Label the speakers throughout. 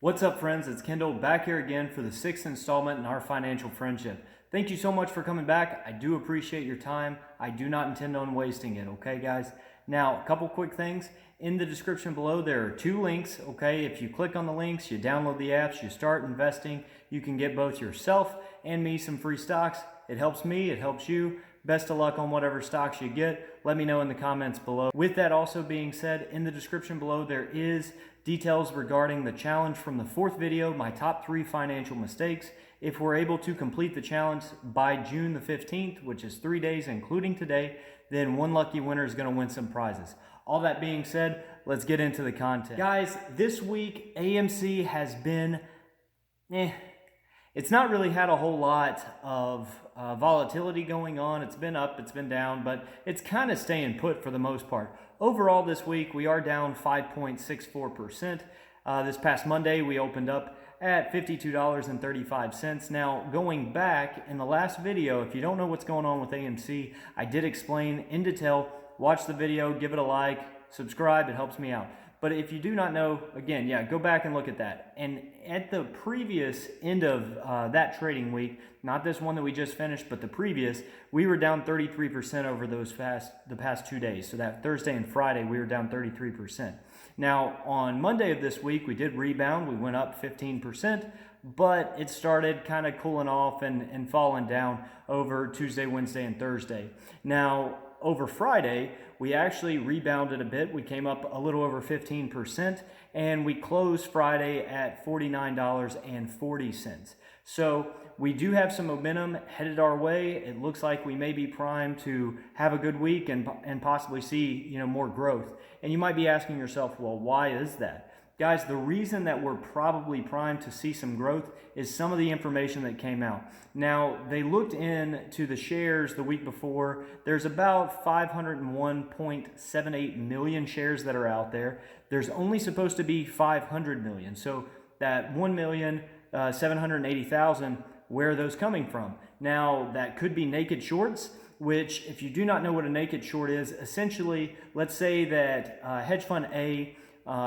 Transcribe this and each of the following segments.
Speaker 1: What's up, friends? It's Kendall back here again for the 6th installment in our financial friendship. Thank you so much for coming back. I do appreciate your time. I do not intend on wasting it, okay, guys? Now, a couple quick things. In the description below, there are 2 links, okay? If you click on the links, you download the apps, you start investing, you can get both yourself and me some free stocks. It helps me, it helps you. Best of luck on whatever stocks you get. Let me know in the comments below. With that also being said, in the description below, there is details regarding the challenge from the 4th video, my top 3 financial mistakes. If we're able to complete the challenge by June the 15th, which is 3 days including today, then one lucky winner is going to win some prizes. All that being said, let's get into the content. Guys, this week AMC has been it's not really had a whole lot of volatility going on. It's been up, it's been down, but it's kind of staying put for the most part. Overall this week, we are down 5.64%. This past Monday, we opened up at $52.35. Now, going back in the last video, if you don't know what's going on with AMC, I did explain in detail. Watch the video, give it a like, subscribe, it helps me out. But if you do not know, again, go back and look at that. And at the previous end of that trading week, not this one that we just finished, but the previous, we were down 33% over the past 2 days. So that Thursday and Friday, we were down 33%. Now, on Monday of this week, we did rebound. We went up 15%, but it started kind of cooling off and falling down over Tuesday, Wednesday, and Thursday. Now, over Friday, we actually rebounded a bit. We came up a little over 15%, and we closed Friday at $49.40. So we do have some momentum headed our way. It looks like we may be primed to have a good week and possibly see more growth. And you might be asking yourself, well, why is that? Guys, the reason that we're probably primed to see some growth is some of the information that came out. Now, they looked into the shares the week before. There's about 501.78 million shares that are out there. There's only supposed to be 500 million. So that 1,780,000, where are those coming from? Now, that could be naked shorts, which, if you do not know what a naked short is, essentially, let's say that hedge fund A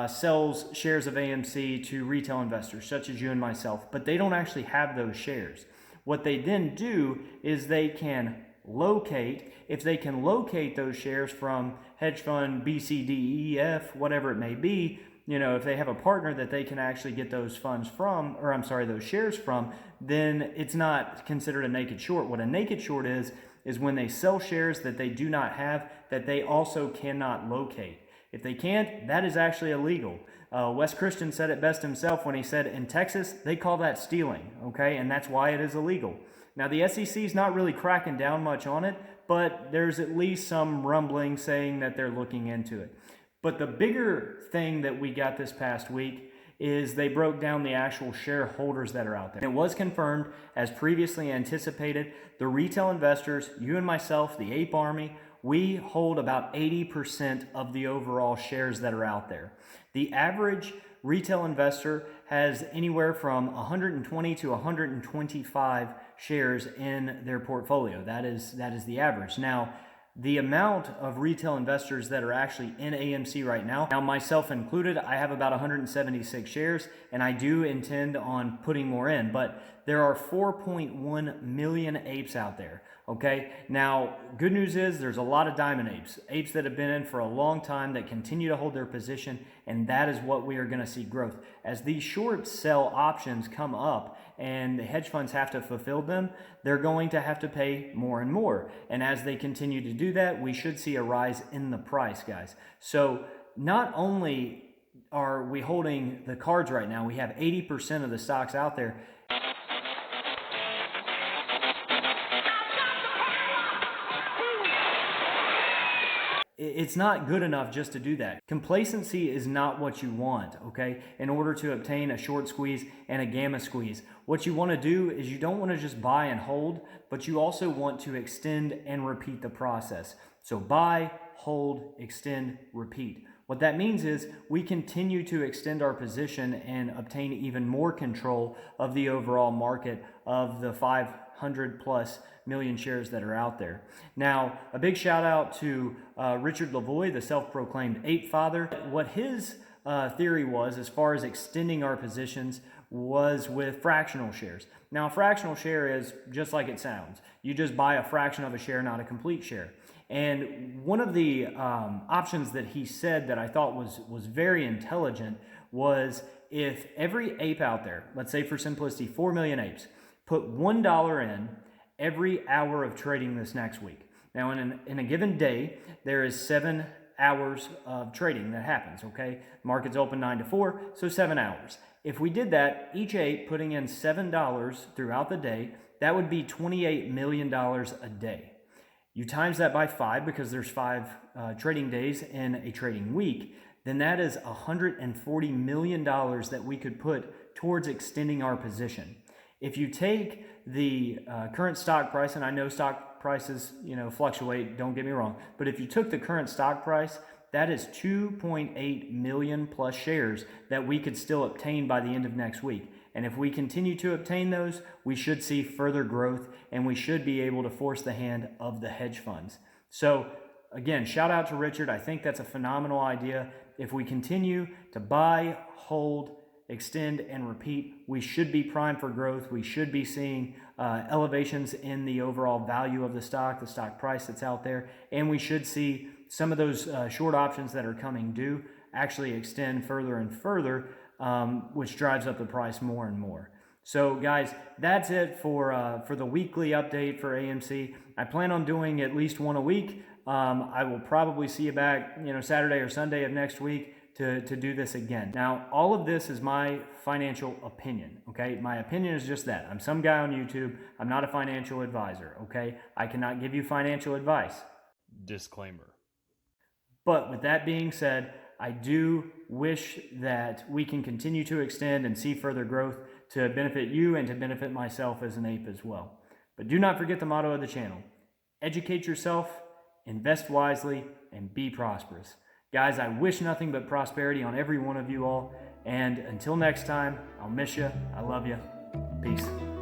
Speaker 1: sells shares of AMC to retail investors such as you and myself, but they don't actually have those shares. What they then do is they can locate, if they can locate those shares from hedge fund B, C, D, E, F, whatever it may be, if they have a partner that they can actually get those funds from, or I'm sorry, those shares from, then it's not considered a naked short. What a naked short is when they sell shares that they do not have, that they also cannot locate. If they can't, that is actually illegal. Wes Christian said it best himself when he said, in Texas, they call that stealing, okay? And that's why it is illegal. Now, the SEC is not really cracking down much on it, but there's at least some rumbling saying that they're looking into it. But the bigger thing that we got this past week is they broke down the actual shareholders that are out there. It was confirmed, as previously anticipated, the retail investors, you and myself, the Ape Army, we hold about 80% of the overall shares that are out there. The average retail investor has anywhere from 120 to 125 shares in their portfolio. That is the average. Now, the amount of retail investors that are actually in AMC right now, myself included, I have about 176 shares, and I do intend on putting more in, but there are 4.1 million apes out there, okay? Now, good news is there's a lot of diamond apes that have been in for a long time that continue to hold their position, and that is what we are going to see growth. As these short sell options come up and the hedge funds have to fulfill them, they're going to have to pay more and more. And as they continue to do that, we should see a rise in the price, guys. So not only are we holding the cards right now, we have 80% of the stocks out there. It's not good enough just to do that. Complacency is not what you want, okay? In order to obtain a short squeeze and a gamma squeeze, what you want to do is you don't want to just buy and hold, but you also want to extend and repeat the process. So buy, hold, extend, repeat. What that means is we continue to extend our position and obtain even more control of the overall market of the 500 plus million shares that are out there. Now, a big shout out to Richard Lavoie, the self-proclaimed Apefather. What his theory was, as far as extending our positions, was with fractional shares. Now, a fractional share is just like it sounds. You just buy a fraction of a share, not a complete share. And one of the options that he said that I thought was very intelligent was, if every ape out there, let's say for simplicity, 4 million apes, put $1 in every hour of trading this next week. Now, in a given day, there is 7 hours of trading that happens, okay? Markets open 9 to 4, so 7 hours. If we did that, each ape putting in $7 throughout the day, that would be $28 million a day. You times that by 5, because there's 5 trading days in a trading week, then that is $140 million that we could put towards extending our position. If you take the current stock price, and I know stock prices, fluctuate, don't get me wrong, but if you took the current stock price, that is 2.8 million plus shares that we could still obtain by the end of next week. And if we continue to obtain those, we should see further growth, and we should be able to force the hand of the hedge funds. So again, shout out to Richard. I think that's a phenomenal idea. If we continue to buy, hold, extend, and repeat, we should be primed for growth. We should be seeing elevations in the overall value of the stock price that's out there, and we should see some of those short options that are coming due actually extend further and further, which drives up the price more and more. So guys, that's it for the weekly update for AMC. I plan on doing at least one a week. I will probably see you back, Saturday or Sunday of next week to do this again. Now, all of this is my financial opinion, okay? My opinion is just that. I'm some guy on YouTube. I'm not a financial advisor, okay? I cannot give you financial advice.
Speaker 2: Disclaimer.
Speaker 1: But with that being said, I do wish that we can continue to extend and see further growth to benefit you and to benefit myself as an ape as well. But do not forget the motto of the channel: educate yourself, invest wisely, and be prosperous. Guys, I wish nothing but prosperity on every one of you all. And until next time, I'll miss you. I love you. Peace.